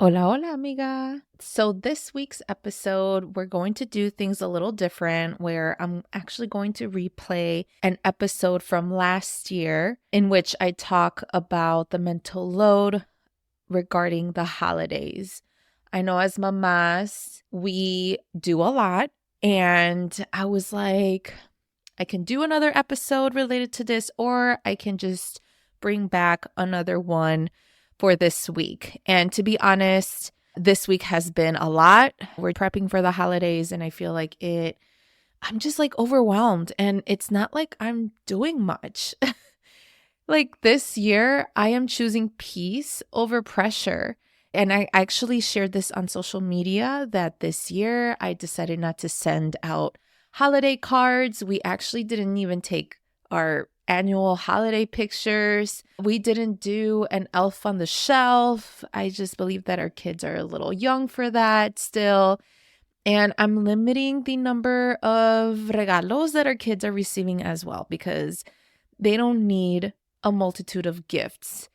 Hola, hola, amiga. So, this week's episode, we're going to do things a little different where I'm actually going to replay an episode from last year in which I talk about the mental load regarding the holidays. I know as mamas, we do a lot, and I was like, I can do another episode related to this, or I can just bring back another one for this week. And to be honest, this week has been a lot. We're prepping for the holidays, and I feel like I'm just like overwhelmed, and it's not like I'm doing much. Like this year, I am choosing peace over pressure. And I actually shared this on social media that this year I decided not to send out holiday cards. We actually didn't even take our annual holiday pictures. We didn't do an elf on the shelf. I just believe that our kids are a little young for that still. And I'm limiting the number of regalos that our kids are receiving as well because they don't need a multitude of gifts.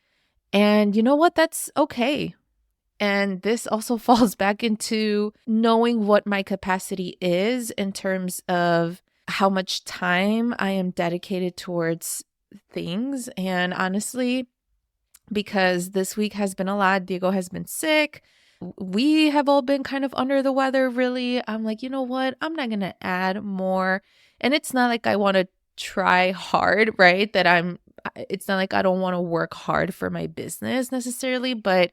And you know what? That's okay. And this also falls back into knowing what my capacity is in terms of how much time I am dedicated towards things. And honestly, because this week has been a lot, Diego has been sick. We have all been kind of under the weather, really. I'm like, you know what? I'm not going to add more. And it's not like I want to try hard, right? It's not like I don't want to work hard for my business necessarily, but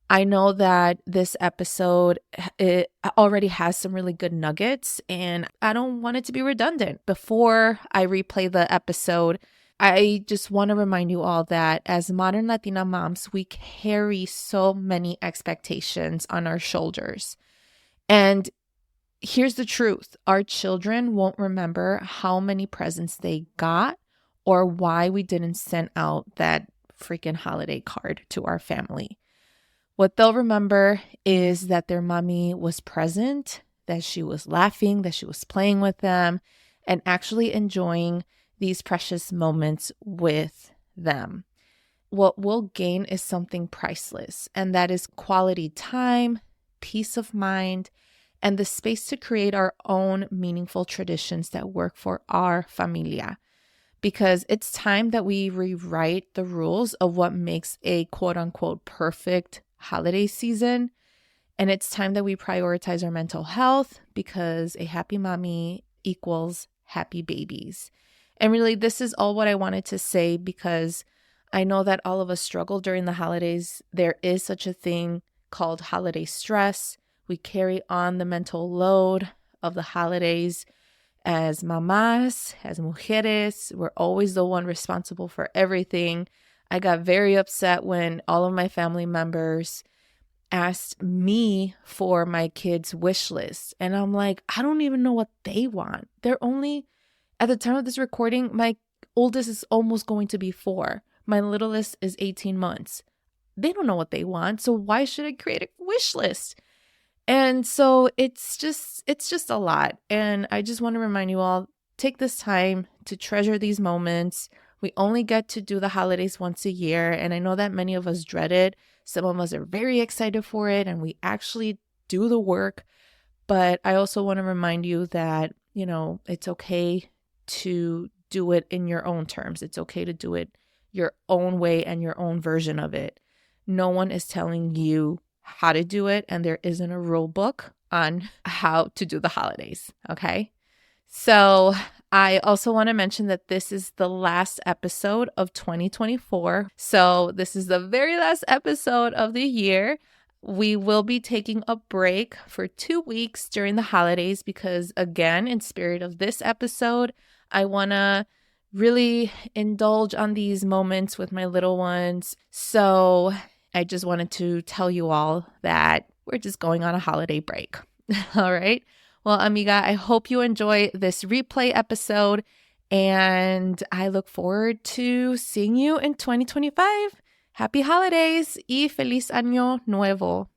I know that this episode, it already has some really good nuggets, and I don't want it to be redundant. Before I replay the episode, I just want to remind you all that as modern Latina moms, we carry so many expectations on our shoulders. And here's the truth. Our children won't remember how many presents they got or why we didn't send out that freaking holiday card to our family. What they'll remember is that their mommy was present, that she was laughing, that she was playing with them, and actually enjoying these precious moments with them. What we'll gain is something priceless, and that is quality time, peace of mind, and the space to create our own meaningful traditions that work for our familia. Because it's time that we rewrite the rules of what makes a quote unquote perfect holiday season. And it's time that we prioritize our mental health because a happy mommy equals happy babies. And really, this is all what I wanted to say because I know that all of us struggle during the holidays. There is such a thing called holiday stress. We carry on the mental load of the holidays as mamás, as mujeres. We're always the one responsible for everything. I got very upset when all of my family members asked me for my kids' wish list. And I'm like, I don't even know what they want. At the time of this recording, my oldest is almost going to be 4. My littlest is 18 months. They don't know what they want. So why should I create a wish list? And so it's just a lot. And I just want to remind you all, take this time to treasure these moments. We only get to do the holidays once a year, and I know that many of us dread it. Some of us are very excited for it, and we actually do the work. But I also want to remind you that, it's okay to do it in your own terms. It's okay to do it your own way and your own version of it. No one is telling you how to do it, and there isn't a rule book on how to do the holidays, okay? So I also want to mention that this is the last episode of 2024. So this is the very last episode of the year. We will be taking a break for 2 weeks during the holidays because, again, in spirit of this episode, I want to really indulge on these moments with my little ones. So I just wanted to tell you all that we're just going on a holiday break. All right. Well, amiga, I hope you enjoy this replay episode, and I look forward to seeing you in 2025. Happy holidays y feliz año nuevo.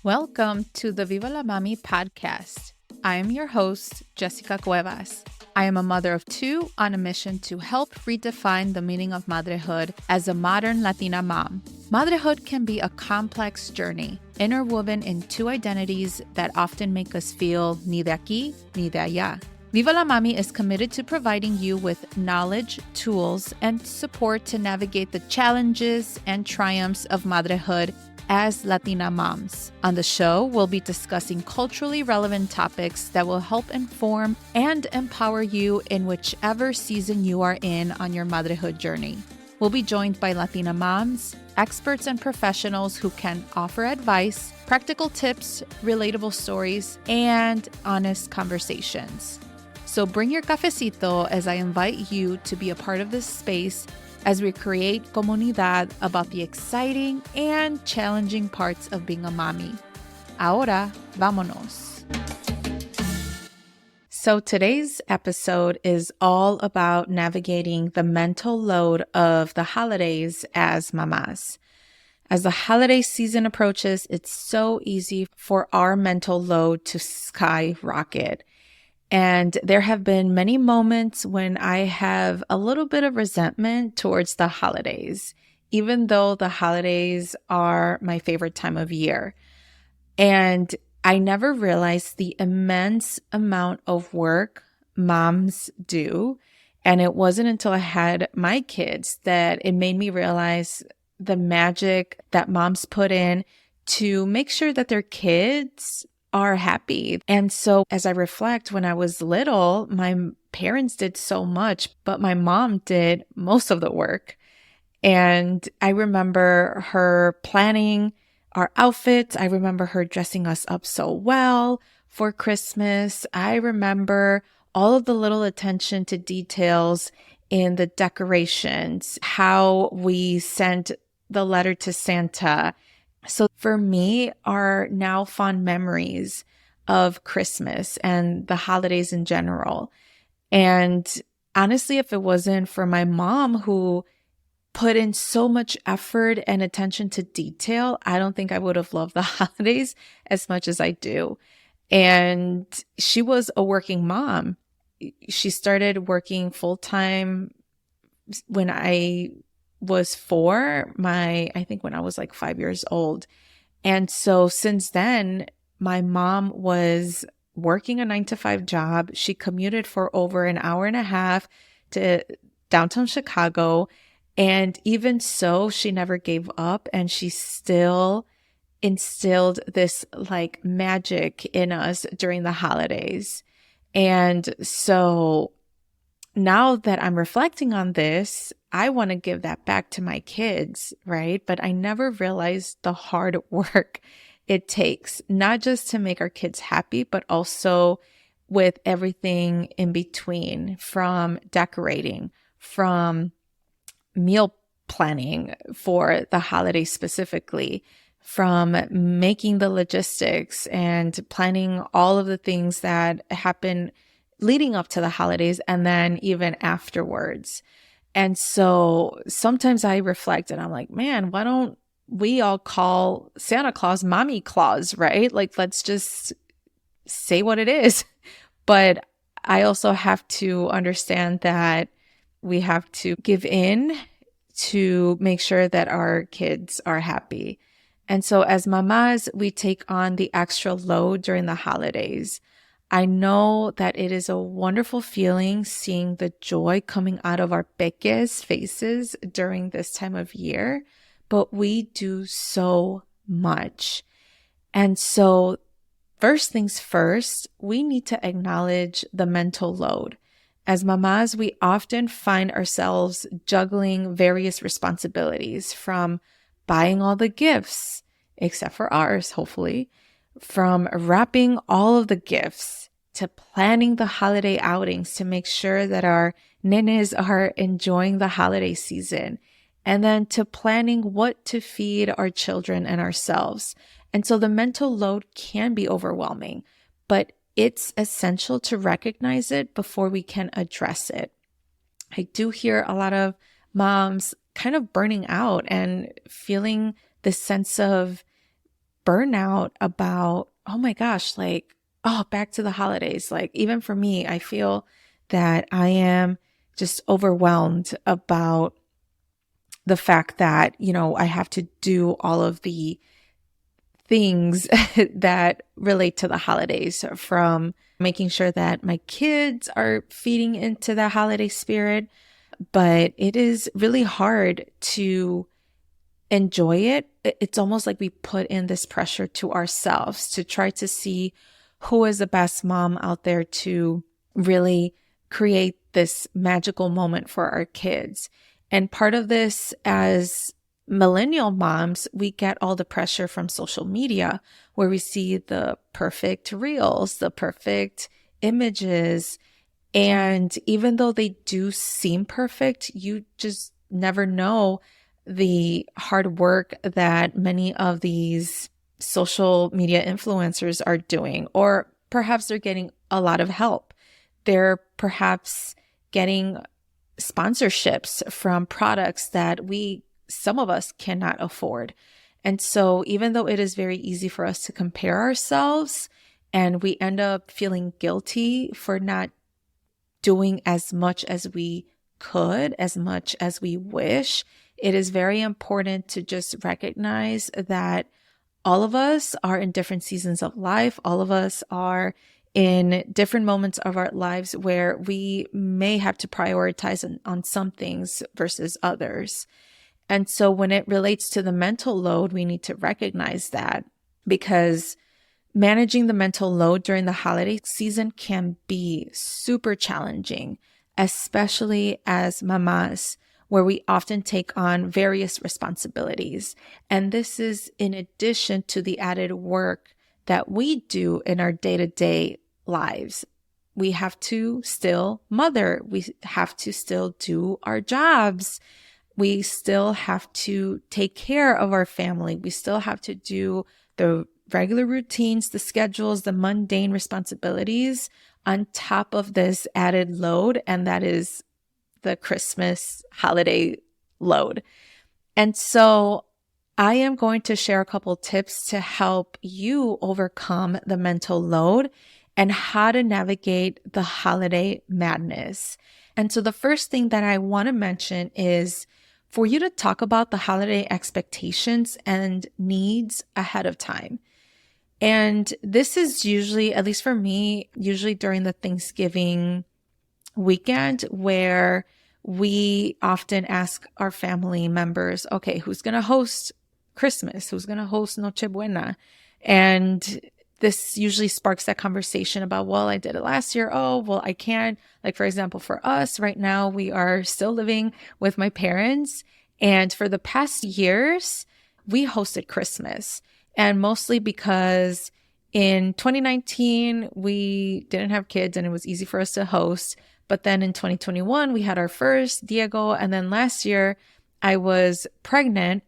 Welcome to the Viva la Mami podcast. I am your host, Jessica Cuevas. I am a mother of two on a mission to help redefine the meaning of motherhood as a modern Latina mom. Motherhood can be a complex journey, interwoven in two identities that often make us feel ni de aquí, ni de allá. Viva la Mami is committed to providing you with knowledge, tools, and support to navigate the challenges and triumphs of motherhood as Latina moms. On the show, we'll be discussing culturally relevant topics that will help inform and empower you in whichever season you are in on your motherhood journey. We'll be joined by Latina moms, experts and professionals who can offer advice, practical tips, relatable stories, and honest conversations. So bring your cafecito as I invite you to be a part of this space as we create comunidad about the exciting and challenging parts of being a mommy. Ahora, vámonos. So today's episode is all about navigating the mental load of the holidays as mamas. As the holiday season approaches, it's so easy for our mental load to skyrocket. And there have been many moments when I have a little bit of resentment towards the holidays, even though the holidays are my favorite time of year. And I never realized the immense amount of work moms do. And it wasn't until I had my kids that it made me realize the magic that moms put in to make sure that their kids are happy. And so as I reflect, when I was little, my parents did so much, but my mom did most of the work. And I remember her planning our outfits. I remember her dressing us up so well for Christmas. I remember all of the little attention to details in the decorations, how we sent the letter to Santa. So for me are now fond memories of Christmas and the holidays in general. And honestly, if it wasn't for my mom who put in so much effort and attention to detail, I don't think I would have loved the holidays as much as I do. And she was a working mom. She started working full-time when I was I think when I was like 5 years old. And so since then, my mom was working a 9-to-5 job. She commuted for over an hour and a half to downtown Chicago. And even so, she never gave up, and she still instilled this like magic in us during the holidays. And so now that I'm reflecting on this, I want to give that back to my kids, right? But I never realized the hard work it takes, not just to make our kids happy, but also with everything in between, from decorating, from meal planning for the holidays specifically, from making the logistics and planning all of the things that happen leading up to the holidays and then even afterwards. And so sometimes I reflect and I'm like, man, why don't we all call Santa Claus Mommy Claus, right? Like, let's just say what it is. But I also have to understand that we have to give in to make sure that our kids are happy. And so as mamas, we take on the extra load during the holidays. I know that it is a wonderful feeling seeing the joy coming out of our peques' faces during this time of year, but we do so much. And so first things first, we need to acknowledge the mental load. As mamas, we often find ourselves juggling various responsibilities, from buying all the gifts, except for ours, hopefully, from wrapping all of the gifts to planning the holiday outings to make sure that our nenes are enjoying the holiday season, and then to planning what to feed our children and ourselves. And so the mental load can be overwhelming, but it's essential to recognize it before we can address it. I do hear a lot of moms kind of burning out and feeling this sense of burnout about, oh my gosh, like, oh, back to the holidays. Like, even for me, I feel that I am just overwhelmed about the fact that, I have to do all of the things that relate to the holidays, from making sure that my kids are feeding into the holiday spirit. But it is really hard to enjoy it. It's almost like we put in this pressure to ourselves to try to see who is the best mom out there to really create this magical moment for our kids. And part of this, as millennial moms, we get all the pressure from social media, where we see the perfect reels, the perfect images. And even though they do seem perfect, you just never know the hard work that many of these social media influencers are doing. Or perhaps they're getting a lot of help. They're perhaps getting sponsorships from products that some of us cannot afford. And so even though it is very easy for us to compare ourselves, and we end up feeling guilty for not doing as much as we could, as much as we wish, it is very important to just recognize that all of us are in different seasons of life. All of us are in different moments of our lives where we may have to prioritize on some things versus others. And so when it relates to the mental load, we need to recognize that, because managing the mental load during the holiday season can be super challenging, especially as mamas, where we often take on various responsibilities. And this is in addition to the added work that we do in our day-to-day lives. We have to still mother. We have to still do our jobs. We still have to take care of our family. We still have to do the regular routines, the schedules, the mundane responsibilities on top of this added load. And that is the Christmas holiday load. And so I am going to share a couple tips to help you overcome the mental load and how to navigate the holiday madness. And so the first thing that I want to mention is for you to talk about the holiday expectations and needs ahead of time. And this is usually, at least for me, usually during the Thanksgiving weekend, where we often ask our family members, okay, who's going to host Christmas? Who's going to host Noche Buena? And this usually sparks that conversation about, well, I did it last year. Oh, well, I can't. Like, for example, for us right now, we are still living with my parents. And for the past years, we hosted Christmas. And mostly because in 2019, we didn't have kids and it was easy for us to host. But then in 2021, we had our first, Diego. And then last year, I was pregnant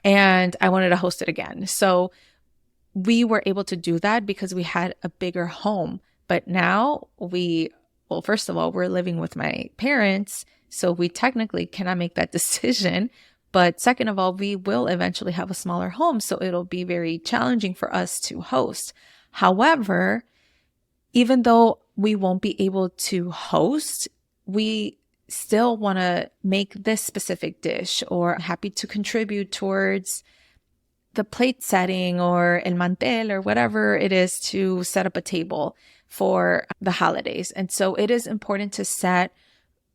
and I wanted to host it again. So we were able to do that because we had a bigger home. But now well, first of all, we're living with my parents, so we technically cannot make that decision. But second of all, we will eventually have a smaller home, so it'll be very challenging for us to host. However, even though we won't be able to host, we still want to make this specific dish, or happy to contribute towards the plate setting or el mantel or whatever it is to set up a table for the holidays. And so it is important to set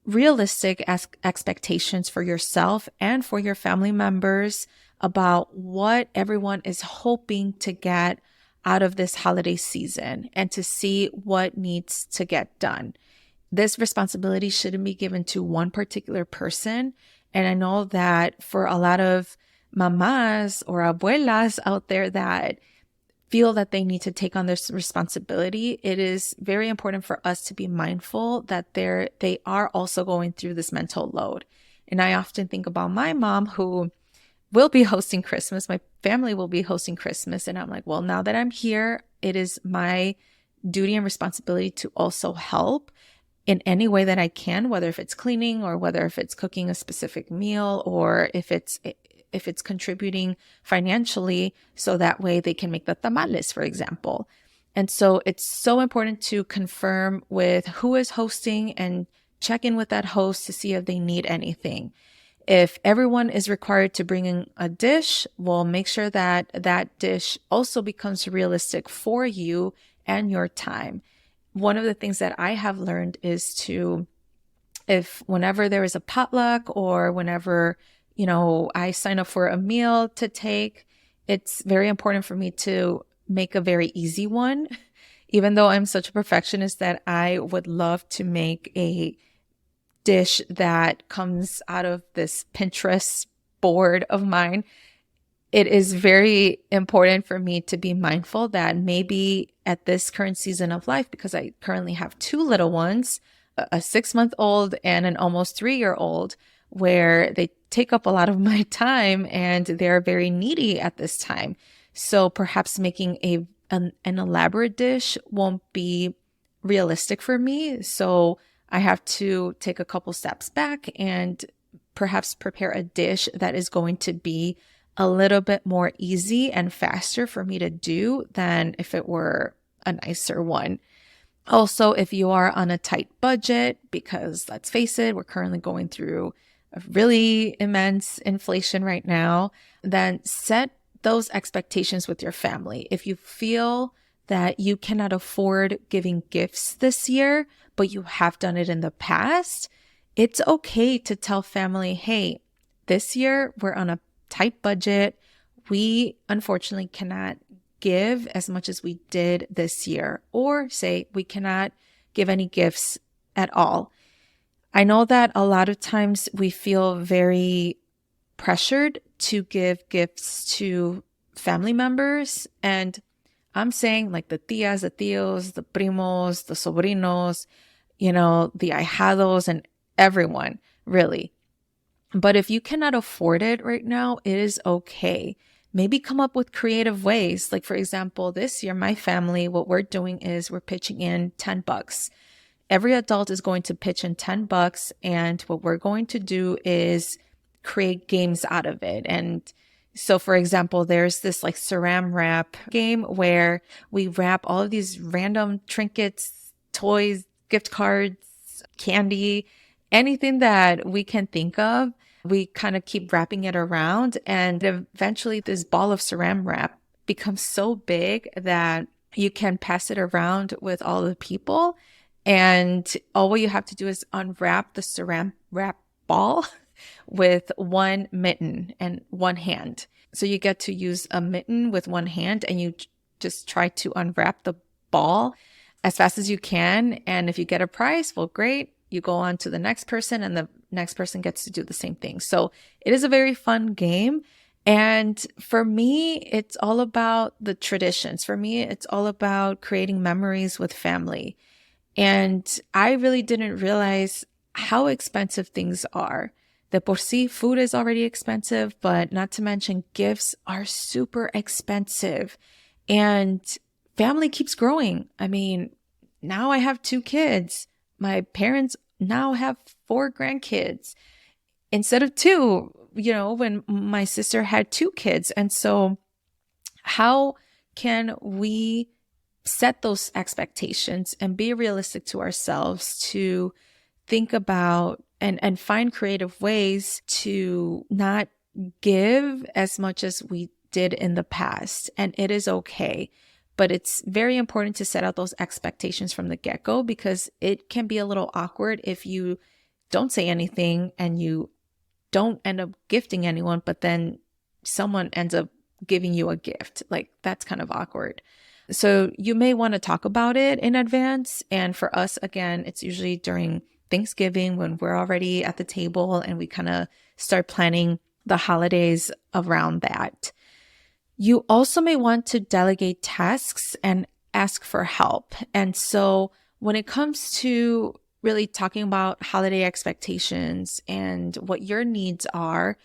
realistic expectations for yourself and for your family members about what everyone is hoping to get out of this holiday season, and to see what needs to get done. This responsibility shouldn't be given to one particular person. And I know that for a lot of mamas or abuelas out there that feel that they need to take on this responsibility, it is very important for us to be mindful that they are also going through this mental load. And I often think about my mom, who will be hosting Christmas. My family will be hosting Christmas. And I'm like, well, now that I'm here, it is my duty and responsibility to also help in any way that I can, whether if it's cleaning or whether if it's cooking a specific meal, or if it's contributing financially, so that way they can make the tamales, for example. And so it's so important to confirm with who is hosting and check in with that host to see if they need anything. If everyone is required to bring in a dish, well, make sure that that dish also becomes realistic for you and your time. One of the things that I have learned is if whenever there is a potluck or whenever, I sign up for a meal to take, it's very important for me to make a very easy one. Even though I'm such a perfectionist that I would love to make a dish that comes out of this Pinterest board of mine, it is very important for me to be mindful that maybe at this current season of life, because I currently have two little ones, a 6-month-old and an almost 3-year-old, where they take up a lot of my time and they're very needy at this time. So perhaps making an elaborate dish won't be realistic for me. So I have to take a couple steps back and perhaps prepare a dish that is going to be a little bit more easy and faster for me to do than if it were a nicer one. Also, if you are on a tight budget, because let's face it, we're currently going through a really immense inflation right now, then set those expectations with your family. If you feel that you cannot afford giving gifts this year, but you have done it in the past, it's okay to tell family, hey, this year we're on a tight budget. We unfortunately cannot give as much as we did this year, or say we cannot give any gifts at all. I know that a lot of times we feel very pressured to give gifts to family members, and I'm saying like the tias, the tios, the primos, the sobrinos, the ahijados, and everyone, really. But if you cannot afford it right now, it is okay. Maybe come up with creative ways. Like, for example, this year, my family, what we're doing is we're pitching in $10. Every adult is going to pitch in $10. And what we're going to do is create games out of it. And so, for example, there's this like saran wrap game where we wrap all of these random trinkets, toys, gift cards, candy, anything that we can think of. We kind of keep wrapping it around, and eventually this ball of saran wrap becomes so big that you can pass it around with all the people. And all you have to do is unwrap the saran wrap ball with one mitten and one hand. So you get to use a mitten with one hand, and you just try to unwrap the ball as fast as you can. And if you get a prize, well, great. You go on to the next person, and the next person gets to do the same thing. So it is a very fun game. And for me, it's all about the traditions. For me, it's all about creating memories with family. And I really didn't realize how expensive things are. De por sí, food is already expensive, but not to mention gifts are super expensive. And family keeps growing. I mean, now I have 2 kids. My parents now have 4 grandkids instead of 2, when my sister had 2 kids. And so how can we set those expectations and be realistic to ourselves to think about and find creative ways to not give as much as we did in the past? And it is okay. But it's very important to set out those expectations from the get-go, because it can be a little awkward if you don't say anything and you don't end up gifting anyone, but then someone ends up giving you a gift. Like, that's kind of awkward. So you may want to talk about it in advance. And for us, again, it's usually during Thanksgiving when we're already at the table and we kind of start planning the holidays around that. You also may want to delegate tasks and ask for help. And so when it comes to really talking about holiday expectations and what your needs are,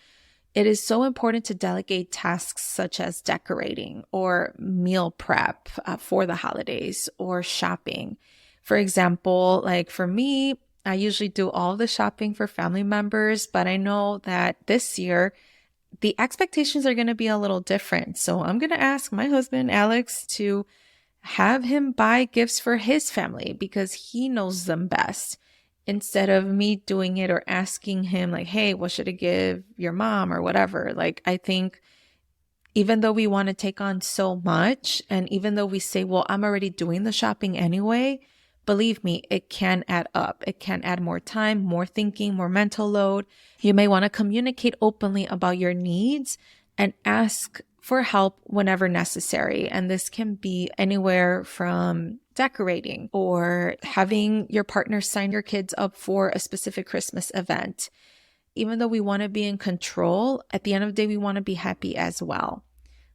it is so important to delegate tasks such as decorating or meal prep for the holidays or shopping. For example, like for me, I usually do all the shopping for family members, but I know that this year the expectations are going to be a little different. So I'm going to ask my husband, Alex, to have him buy gifts for his family because he knows them best, instead of me doing it or asking him like, hey, what should I give your mom or whatever. Like, I think even though we want to take on so much, and even though we say, well, I'm already doing the shopping anyway, believe me, it can add up. It can add more time, more thinking, more mental load. You may want to communicate openly about your needs and ask for help whenever necessary. And this can be anywhere from decorating or having your partner sign your kids up for a specific Christmas event. Even though we want to be in control, at the end of the day, we want to be happy as well.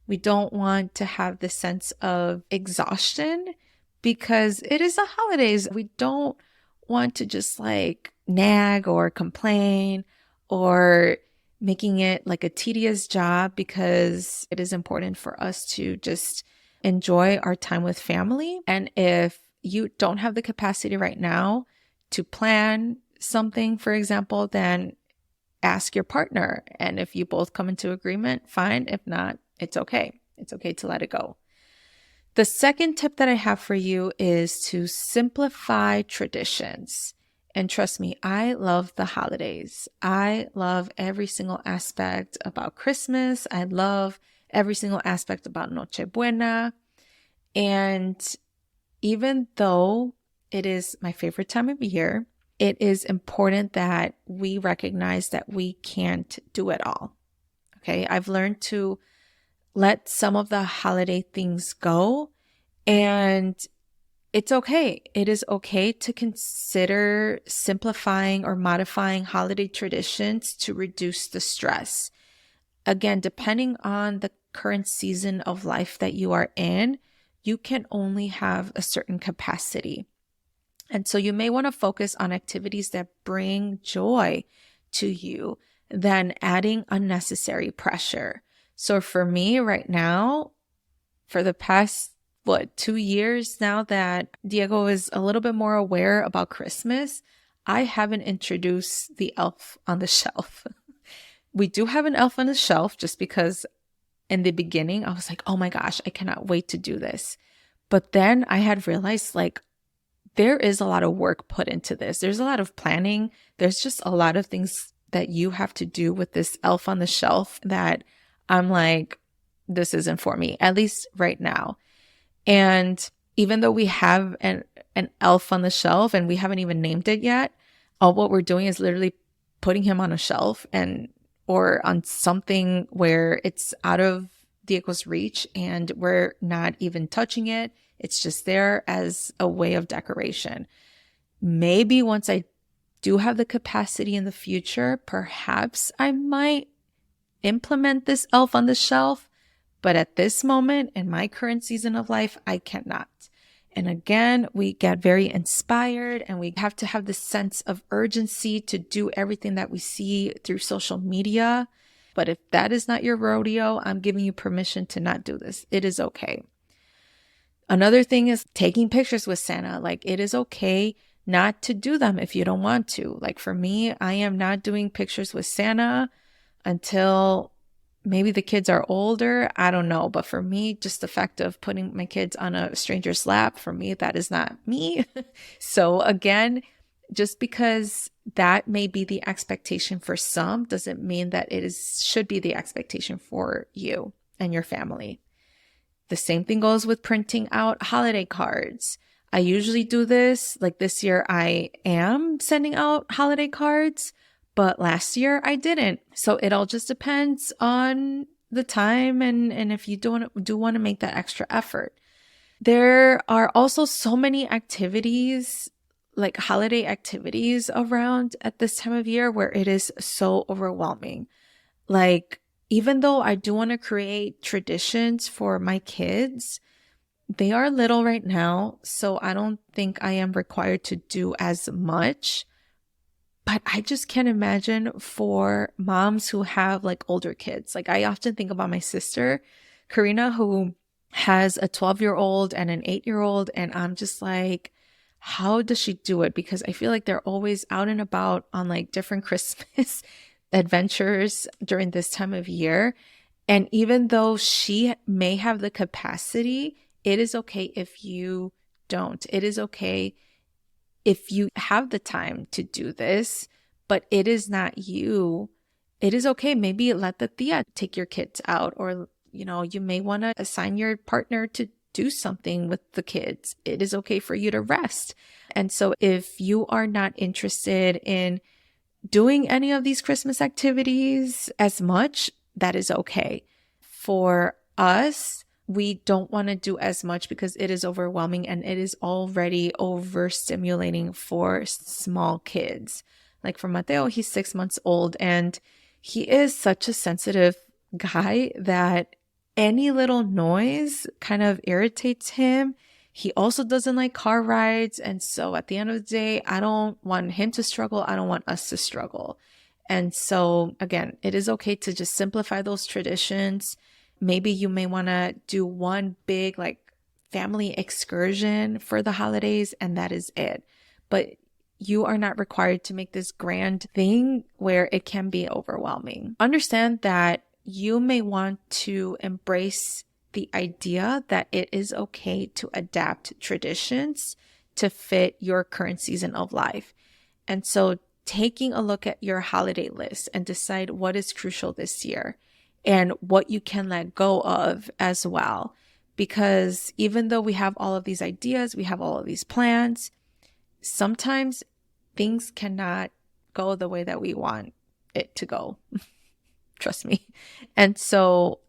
We don't want to have this sense of exhaustion because it is the holidays. We don't want to just like nag or complain or making it like a tedious job, because it is important for us to just enjoy our time with family. And if you don't have the capacity right now to plan something, for example, then ask your partner. And if you both come into agreement, fine. If not, it's okay. It's okay to let it go. The second tip that I have for you is to simplify traditions. And trust me, I love the holidays. I love every single aspect about Christmas. I love every single aspect about Noche Buena. And even though it is my favorite time of year, it is important that we recognize that we can't do it all. Okay, I've learned to let some of the holiday things go, and it's okay. It is okay to consider simplifying or modifying holiday traditions to reduce the stress. Again, depending on the current season of life that you are in, you can only have a certain capacity. And so you may want to focus on activities that bring joy to you than adding unnecessary pressure. So for me right now, for the past 2 years now that Diego is a little bit more aware about Christmas, I haven't introduced the elf on the shelf. We do have an elf on the shelf just because in the beginning I was like, oh my gosh, I cannot wait to do this. But then I had realized like there is a lot of work put into this. There's a lot of planning. There's just a lot of things that you have to do with this elf on the shelf that I'm like, this isn't for me, at least right now. And even though we have an elf on the shelf and we haven't even named it yet, all what we're doing is literally putting him on a shelf or on something where it's out of Diego's reach and we're not even touching it. It's just there as a way of decoration. Maybe once I do have the capacity in the future, perhaps I might implement this elf on the shelf. But at this moment in my current season of life, I cannot. And again, we get very inspired and we have to have this sense of urgency to do everything that we see through social media. But if that is not your rodeo, I'm giving you permission to not do this. It is okay. Another thing is taking pictures with Santa. Like, it is okay not to do them if you don't want to. Like for me, I am not doing pictures with Santa until maybe the kids are older. I don't know. But for me, just the fact of putting my kids on a stranger's lap, for me, that is not me. So again, just because that may be the expectation for some doesn't mean that should be the expectation for you and your family. The same thing goes with printing out holiday cards. I usually do this. Like this year, I am sending out holiday cards. But last year I didn't. So it all just depends on the time and if you do want to make that extra effort. There are also so many activities, like holiday activities around at this time of year where it is so overwhelming. Like, even though I do want to create traditions for my kids, they are little right now. So I don't think I am required to do as much. But I just can't imagine for moms who have like older kids. Like I often think about my sister, Karina, who has a 12-year-old and an 8-year-old. And I'm just like, how does she do it? Because I feel like they're always out and about on like different Christmas adventures during this time of year. And even though she may have the capacity, It is okay if you don't. It is okay if you have the time to do this, but it is not you. It is okay. Maybe let the tia take your kids out, or, you may want to assign your partner to do something with the kids. It is okay for you to rest. And so if you are not interested in doing any of these Christmas activities as much, that is okay. For us, we don't want to do as much because it is overwhelming and it is already overstimulating for small kids. Like for Mateo, he's 6 months old and he is such a sensitive guy that any little noise kind of irritates him. He also doesn't like car rides. And so at the end of the day, I don't want him to struggle. I don't want us to struggle. And so again, it is okay to just simplify those traditions. Maybe you may want to do one big family excursion for the holidays, and that is it. But you are not required to make this grand thing where it can be overwhelming. Understand that you may want to embrace the idea that it is okay to adapt traditions to fit your current season of life. And so taking a look at your holiday list and decide what is crucial this year and what you can let go of as well. Because even though we have all of these ideas, we have all of these plans, sometimes things cannot go the way that we want it to go. Trust me. And so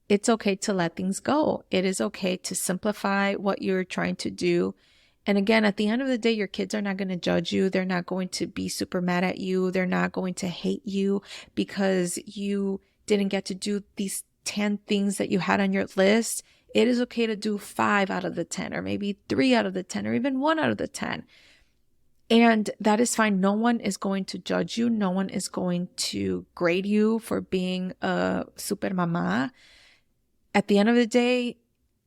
it's okay to let things go. It is okay to simplify what you're trying to do. And again, at the end of the day, your kids are not going to judge you. They're not going to be super mad at you. They're not going to hate you because you didn't get to do these 10 things that you had on your list. It is okay to do 5 out of the 10, or maybe 3 out of the 10, or even 1 out of the 10. And that is fine. No one is going to judge you. No one is going to grade you for being a super mama. At the end of the day,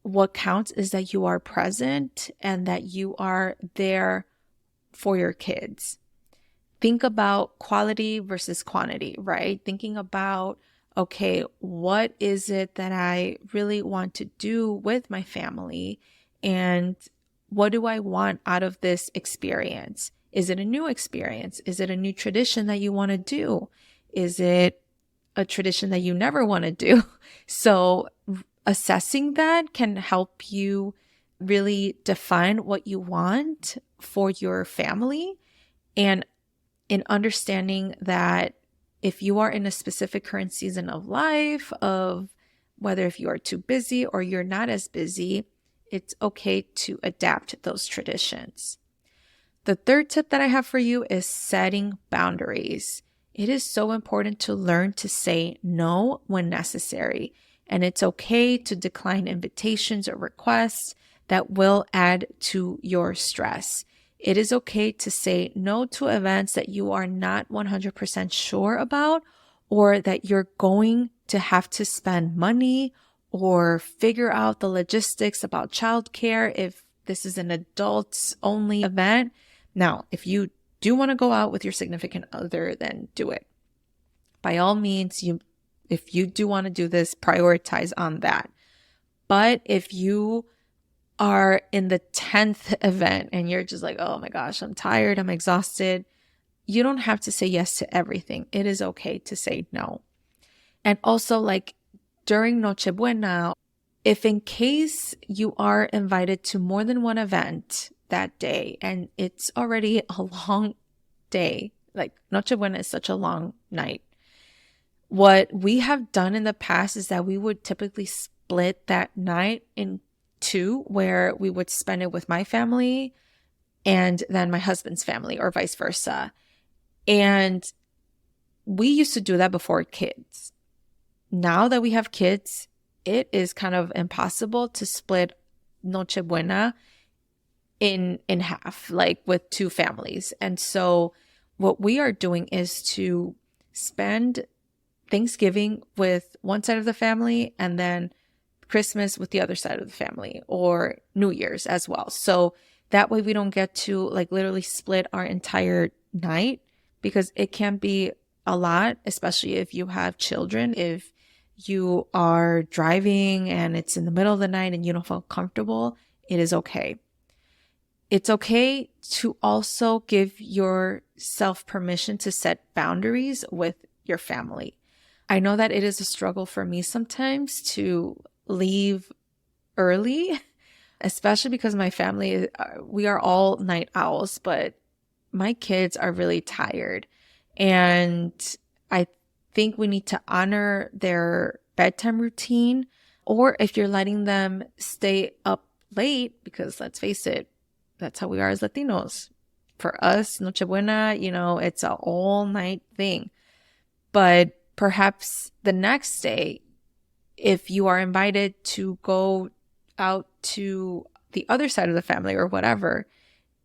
what counts is that you are present and that you are there for your kids. Think about quality versus quantity, right? Thinking about, okay, what is it that I really want to do with my family? And what do I want out of this experience? Is it a new experience? Is it a new tradition that you want to do? Is it a tradition that you never want to do? So assessing that can help you really define what you want for your family, and in understanding that if you are in a specific current season of life, of whether if you are too busy or you're not as busy, it's okay to adapt those traditions. The third tip that I have for you is setting boundaries. It is so important to learn to say no when necessary. And it's okay to decline invitations or requests that will add to your stress. It is okay to say no to events that you are not 100% sure about, or that you're going to have to spend money or figure out the logistics about childcare if this is an adults only event. Now, if you do want to go out with your significant other, then do it. By all means, if you do want to do this, prioritize on that. But if you are in the 10th event and you're just like, oh my gosh, I'm tired, I'm exhausted, you don't have to say yes to everything. It is okay to say no. And also, during Noche Buena, if in case you are invited to more than one event that day and it's already a long day, Noche Buena is such a long night. What we have done in the past is that we would typically split that night in 2, where we would spend it with my family and then my husband's family, or vice versa. And we used to do that before kids. Now that we have kids, it is kind of impossible to split Noche Buena in half, with 2 families. And so what we are doing is to spend Thanksgiving with one side of the family and then Christmas with the other side of the family, or New Year's as well. So that way we don't get to literally split our entire night, because it can be a lot, especially if you have children. If you are driving and it's in the middle of the night and you don't feel comfortable, it is okay. It's okay to also give yourself permission to set boundaries with your family. I know that it is a struggle for me sometimes to leave early, especially because my family, we are all night owls, but my kids are really tired. And I think we need to honor their bedtime routine, or if you're letting them stay up late, because let's face it, that's how we are as Latinos. For us, Nochebuena, it's an all night thing. But perhaps the next day, if you are invited to go out to the other side of the family or whatever,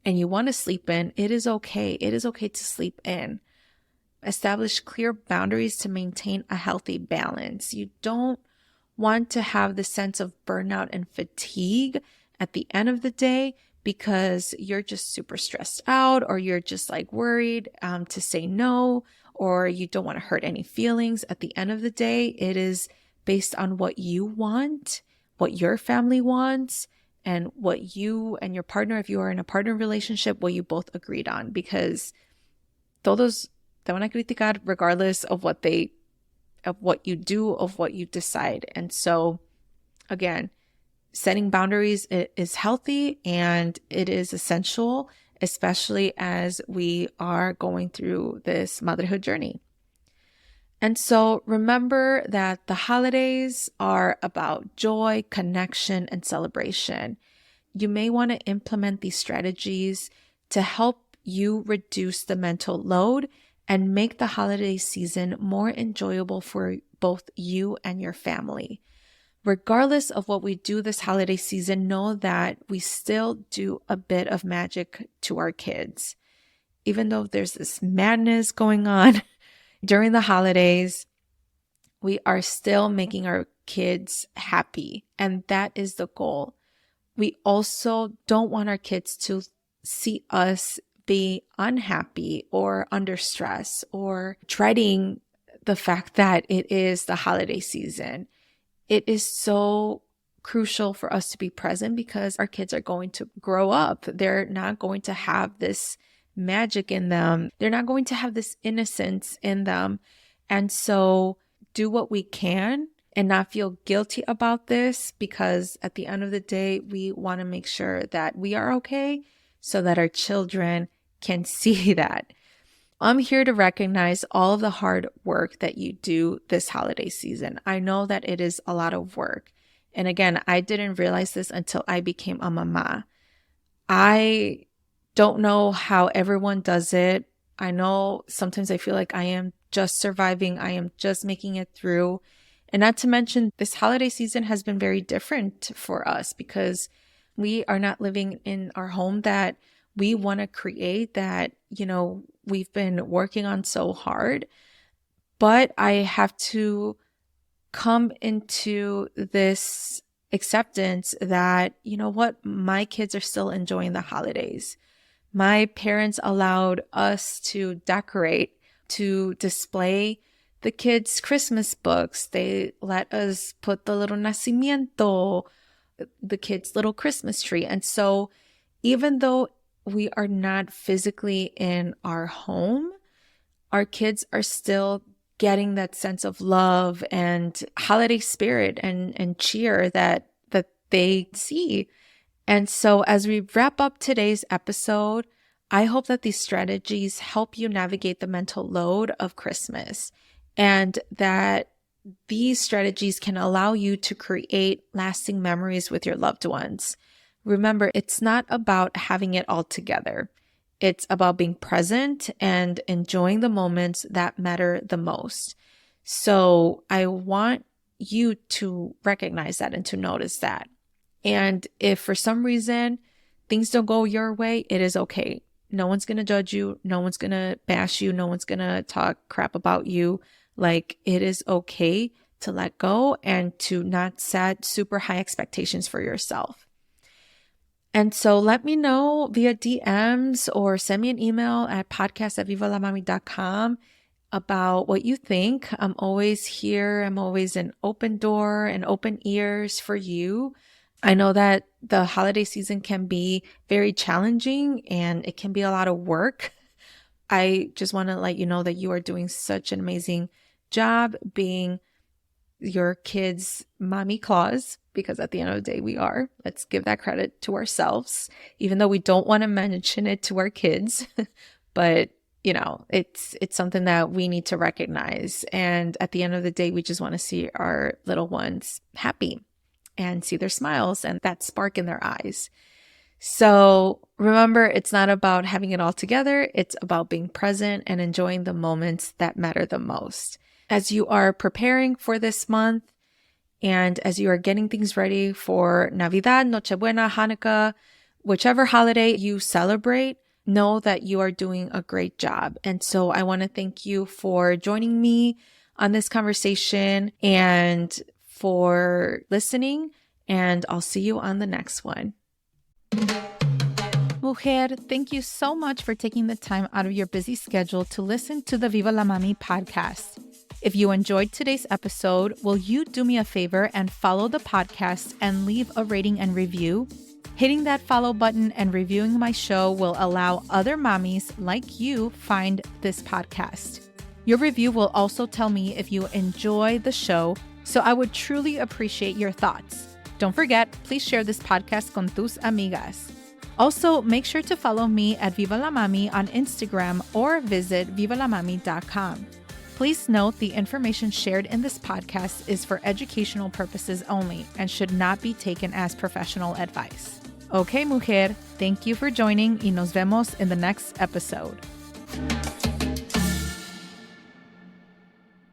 and you want to sleep in, it is okay. It is okay to sleep in. Establish clear boundaries to maintain a healthy balance. You don't want to have the sense of burnout and fatigue at the end of the day because you're just super stressed out, or you're just like worried to say no, or you don't want to hurt any feelings. At the end of the day, it is based on what you want, what your family wants, and what you and your partner, if you are in a partner relationship, what you both agreed on. Because todos te van a criticar regardless of what you do, of what you decide. And so again, setting boundaries is healthy and it is essential, especially as we are going through this motherhood journey. And so remember that the holidays are about joy, connection, and celebration. You may want to implement these strategies to help you reduce the mental load and make the holiday season more enjoyable for both you and your family. Regardless of what we do this holiday season, know that we still do a bit of magic to our kids. Even though there's this madness going on during the holidays, we are still making our kids happy. And that is the goal. We also don't want our kids to see us be unhappy or under stress or dreading the fact that it is the holiday season. It is so crucial for us to be present because our kids are going to grow up. They're not going to have this magic in them. They're not going to have this innocence in them. And so do what we can and not feel guilty about this, because at the end of the day, we want to make sure that we are okay so that our children can see that. I'm here to recognize all of the hard work that you do this holiday season. I know that it is a lot of work. And again, I didn't realize this until I became a mama. I don't know how everyone does it. I know sometimes I feel like I am just surviving. I am just making it through. And not to mention, this holiday season has been very different for us because we are not living in our home that we want to create, that, we've been working on so hard. But I have to come into this acceptance that, my kids are still enjoying the holidays. My parents allowed us to decorate, to display the kids' Christmas books. They let us put the little nacimiento, the kids' little Christmas tree. And so even though we are not physically in our home, our kids are still getting that sense of love and holiday spirit and cheer that they see. And so as we wrap up today's episode, I hope that these strategies help you navigate the mental load of Christmas, and that these strategies can allow you to create lasting memories with your loved ones. Remember, it's not about having it all together. It's about being present and enjoying the moments that matter the most. So I want you to recognize that and to notice that. And if for some reason things don't go your way, it is okay. No one's going to judge you. No one's going to bash you. No one's going to talk crap about you. Like, it is okay to let go and to not set super high expectations for yourself. And so let me know via DMs or send me an email at podcast@vivalamami.com about what you think. I'm always here. I'm always an open door and open ears for you. I know that the holiday season can be very challenging and it can be a lot of work. I just want to let you know that you are doing such an amazing job being your kids' mommy claus, because at the end of the day, we are. Let's give that credit to ourselves, even though we don't want to mention it to our kids. But, it's something that we need to recognize. And at the end of the day, we just want to see our little ones happy and see their smiles and that spark in their eyes. So remember, it's not about having it all together. It's about being present and enjoying the moments that matter the most. As you are preparing for this month and as you are getting things ready for Navidad, Nochebuena, Hanukkah, whichever holiday you celebrate, know that you are doing a great job. And so I want to thank you for joining me on this conversation and for listening. And I'll see you on the next one. Mujer, thank you so much for taking the time out of your busy schedule to listen to the Viva la Mami podcast. If you enjoyed today's episode, will you do me a favor and follow the podcast and leave a rating and review? Hitting that follow button and reviewing my show will allow other mommies like you find this podcast. Your review will also tell me if you enjoy the show, so I would truly appreciate your thoughts. Don't forget, please share this podcast con tus amigas. Also, make sure to follow me at Viva la Mami on Instagram or visit vivalamami.com. Please note the information shared in this podcast is for educational purposes only and should not be taken as professional advice. Okay, mujer, thank you for joining y nos vemos in the next episode.